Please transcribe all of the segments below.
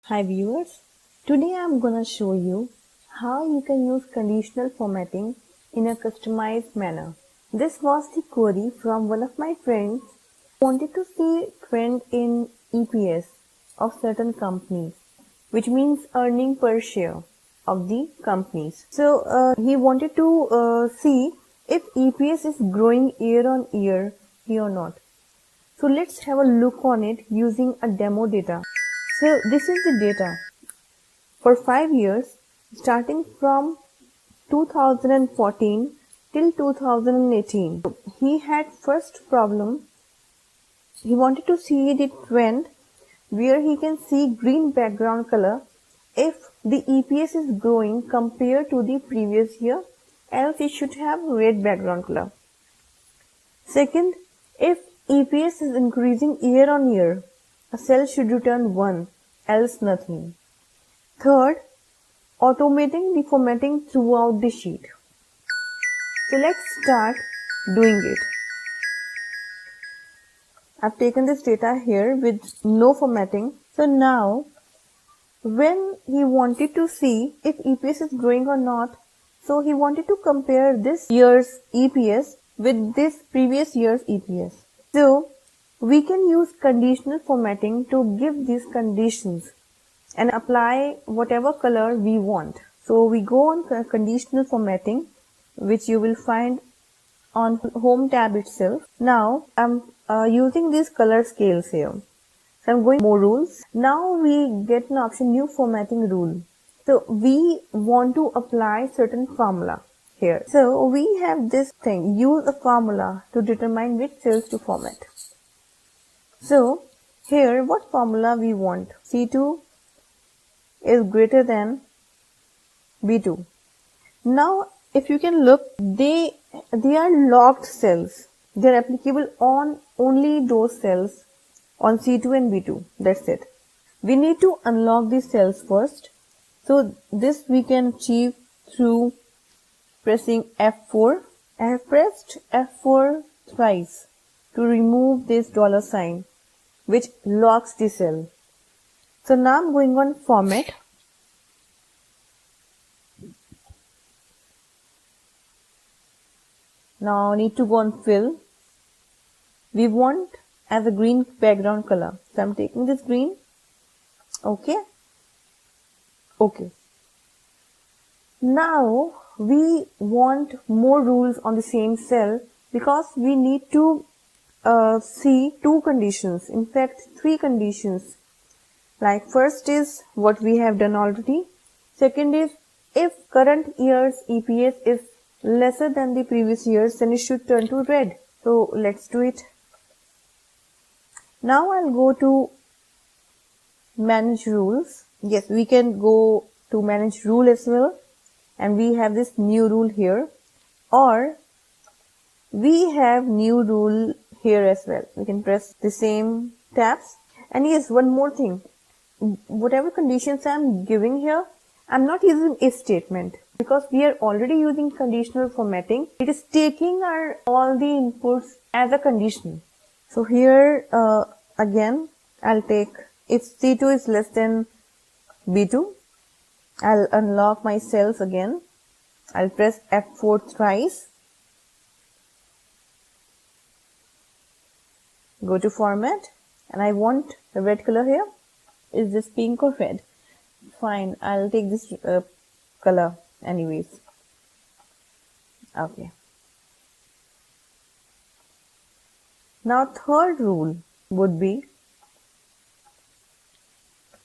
Hi viewers, today I'm gonna show you how you can use conditional formatting in a customized manner. This was the query from one of my friends who wanted to see trend in EPS of certain companies, which means earning per share of the companies. So he wanted to see if EPS is growing year on year or not. So let's have a look on it using a demo data. So this is the data for 5 years starting from 2014 till 2018. He had first problem. He wanted to see the trend where he can see green background color if the EPS is growing compared to the previous year, else it should have red background color. Second, if EPS is increasing year on year, a cell should return 1, else nothing. Third, automating the formatting throughout the sheet. So let's start doing it. I've taken this data here with no formatting. So now, when he wanted to see if EPS is growing or not, so he wanted to compare this year's EPS with this previous year's EPS. So we can use conditional formatting to give these conditions and apply whatever color we want. So we go on conditional formatting, which you will find on home tab itself. Now I'm using these color scales here. So I'm going more rules. Now we get an option new formatting rule. So we want to apply certain formula here. So we have this thing, use a formula to determine which cells to format. So here what formula we want? C2 is greater than B2. Now if you can look, they are locked cells. They are applicable on only those cells on C2 and B2. That's it. We need to unlock these cells first. So this we can achieve through pressing F4. I have pressed F4 thrice to remove this $sign which locks the cell. So now I'm going on format. Now I need to go on fill. We want as a green background color. So I'm taking this green. Okay. Okay. Now we want more rules on the same cell because we need to see two conditions. In fact, three conditions. Like first is what we have done already. Second is if current year's EPS is lesser than the previous year's, then it should turn to red. So let's do it. Now I'll go to manage rules. Yes, we can go to manage rule as well. And we have this new rule here. Or we have new rule here as well. We can press the same tabs. And yes, one more thing. Whatever conditions I'm giving here, I'm not using if statement because we are already using conditional formatting. It is taking all the inputs as a condition. So here again, I'll take if C2 is less than B2, I'll unlock my cells again. I'll press F4 thrice. Go to format and I want the red color here. Is this pink or red? Fine, I'll take this color anyways. Okay. Now third rule would be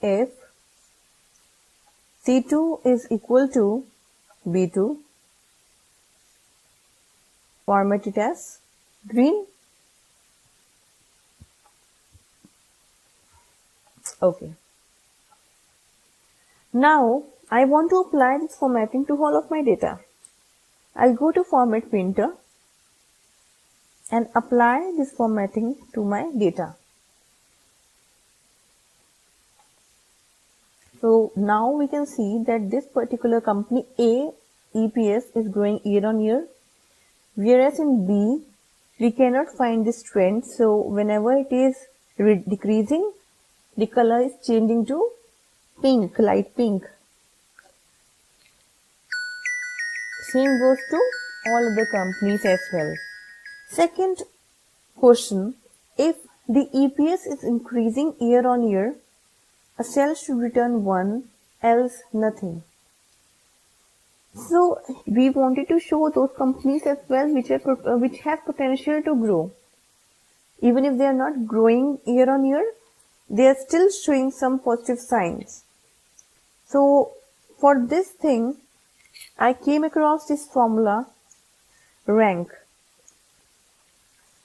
if C2 is equal to B2, format it as green. Okay. Now I want to apply this formatting to all of my data. I'll go to format printer and apply this formatting to my data. So now we can see that this particular company A EPS is growing year on year, whereas in B we cannot find this trend. So whenever it is decreasing, the color is changing to pink, light pink. Same goes to all other companies as well. Second question, if the EPS is increasing year on year, a cell should return 1, else nothing. So we wanted to show those companies as well which have potential to grow. Even if they are not growing year on year, they are still showing some positive signs. So for this thing, I came across this formula, rank.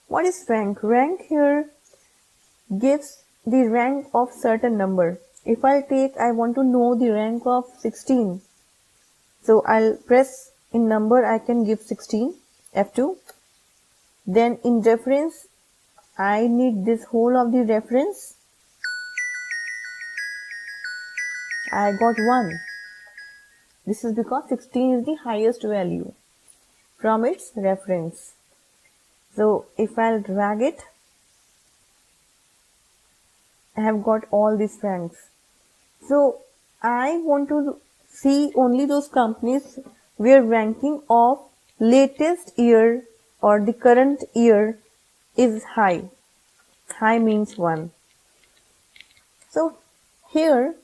What is rank? Rank here gives the rank of certain number. If I want to know the rank of 16. So I'll press in number, I can give 16, F2. Then in reference, I need this whole of the reference. I got 1. This is because 16 is the highest value from its reference. So if I'll drag it, I have got all these ranks. So I want to see only those companies where ranking of latest year or the current year is high. High means 1. So here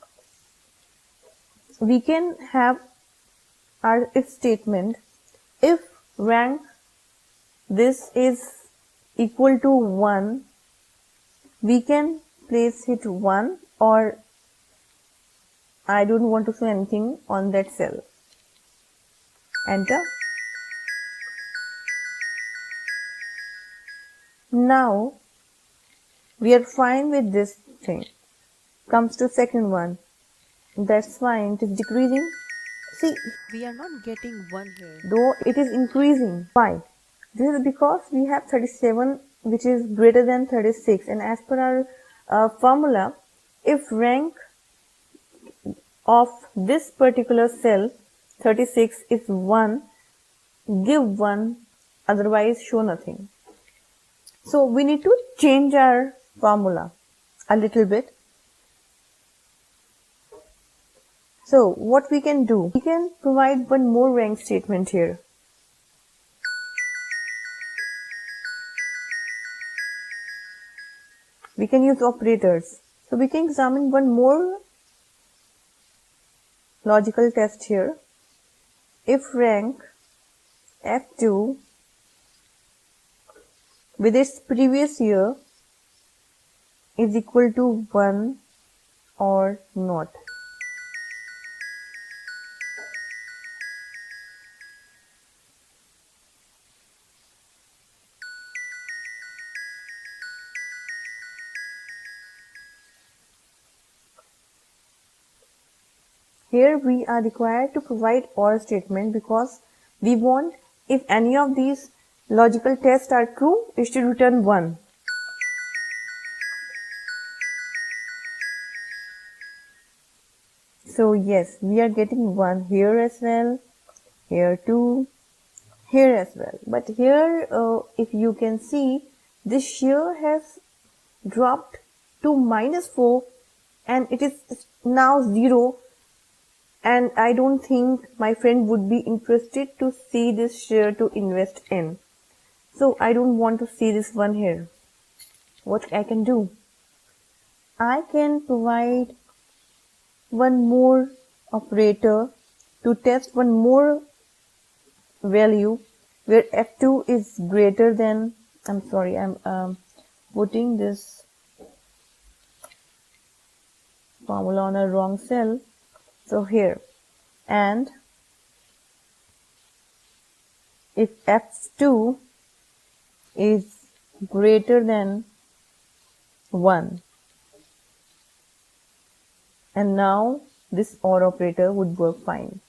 we can have our if statement. If rank this is equal to 1, we can place it 1, or I don't want to say anything on that cell. Enter. Now we are fine with this thing. Comes to second one. That's fine. It is decreasing. See, We are not getting 1 here. though it is increasing. Why? This is because we have 37 which is greater than 36, and as per our formula, if rank of this particular cell 36 is 1, give 1, otherwise show nothing. So we need to change our formula a little bit. So what we can do, we can provide one more rank statement here. We can use operators. So we can examine one more logical test here. If rank F2 with its previous year is equal to 1 or not. Here we are required to provide OR statement because we want, if any of these logical tests are true, it should return 1. So yes, we are getting 1 here as well, here too, here as well. But here, if you can see, this share has dropped to -4 and it is now 0. And I don't think my friend would be interested to see this share to invest in. So I don't want to see this one here. What I can do? I can provide one more operator to test one more value where F2 is greater than, I'm putting this formula on a wrong cell. So here, and if F2 is greater than 1, and now this OR operator would work fine.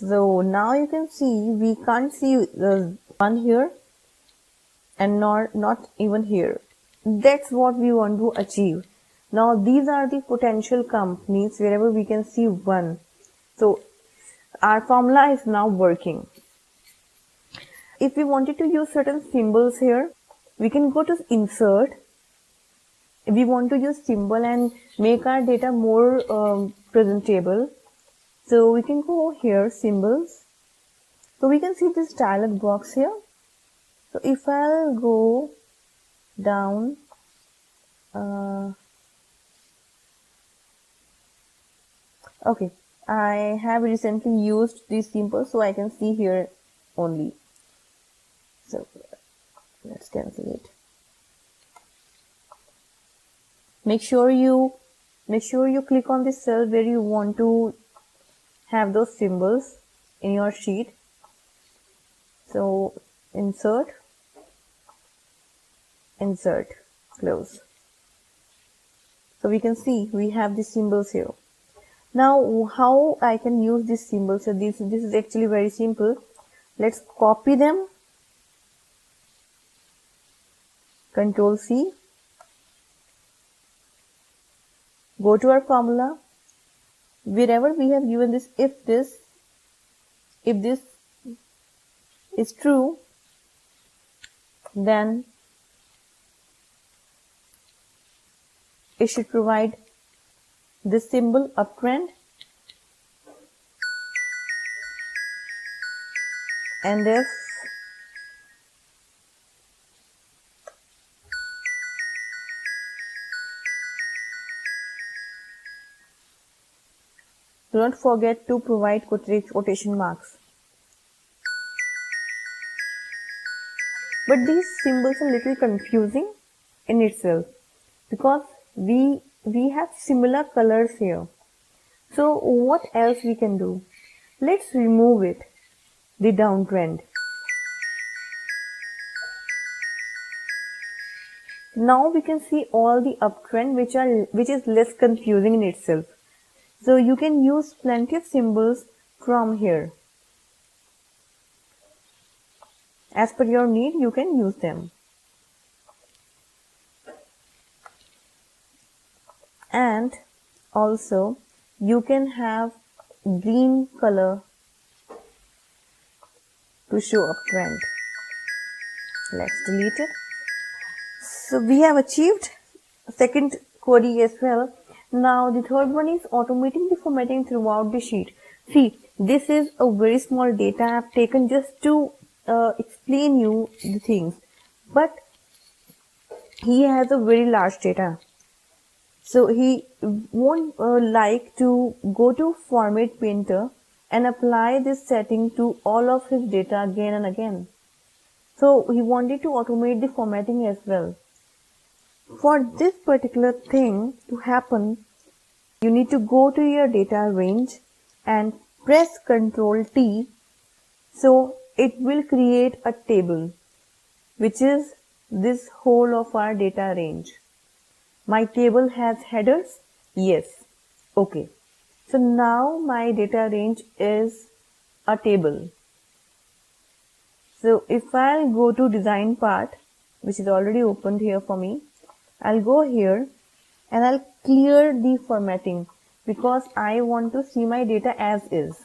So now you can see we can't see the 1 here and not even here. That's what we want to achieve. Now these are the potential companies wherever we can see 1. So our formula is now working. if we wanted to use certain symbols here, we can go to insert. If we want to use symbol and make our data more presentable, so we can go here, symbols. So we can see this dialog box here. So if I'll go down, okay, I have recently used these symbols, so I can see here only. So let's cancel it. Make sure you click on the cell where you want to have those symbols in your sheet. So insert, close. So we can see we have the symbols here. Now how I can use these symbols? So this is actually very simple. Let's copy them. Control C. Go to our formula. Wherever we have given this, if this is true, then it should provide this symbol uptrend, and if do not forget to provide quotation marks. But these symbols are a little confusing in itself because we have similar colors here. So what else we can do? Let's remove it, the downtrend. Now we can see all the uptrend which is less confusing in itself. So you can use plenty of symbols from here. As per your need, you can use them. And also you can have green color to show uptrend. Let's delete it. So we have achieved second query as well. Now the third one is automating the formatting throughout the sheet. See, this is a very small data I have taken just to explain you the things, but he has a very large data. So he won't like to go to Format Painter and apply this setting to all of his data again and again. So he wanted to automate the formatting as well. For this particular thing to happen, you need to go to your data range and press Ctrl T. So it will create a table, which is this whole of our data range. My table has headers? Yes. Okay. So now my data range is a table. So if I'll go to design part, which is already opened here for me, I'll go here and I'll clear the formatting because I want to see my data as is.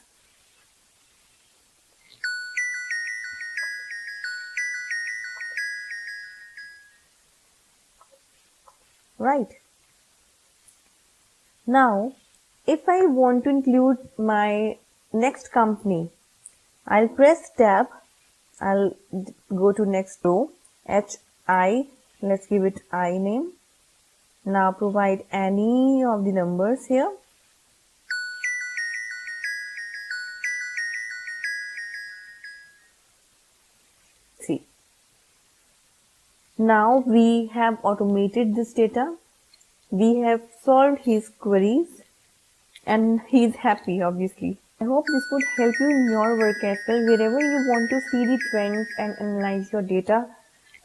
Right. Now, if I want to include my next company, I'll press tab. I'll go to next row, HI. Let's give it I name. Now provide any of the numbers here. See. Now we have automated this data. We have solved his queries and he is happy, obviously. I hope this would help you in your work as well. Wherever you want to see the trends and analyze your data,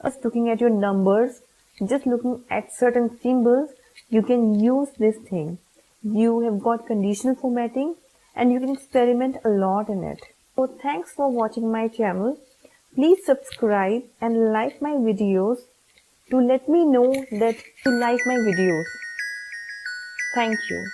just looking at your numbers, just looking at certain symbols, you can use this thing. You have got conditional formatting and you can experiment a lot in it. So thanks for watching my channel. Please subscribe and like my videos to let me know that you like my videos. Thank you.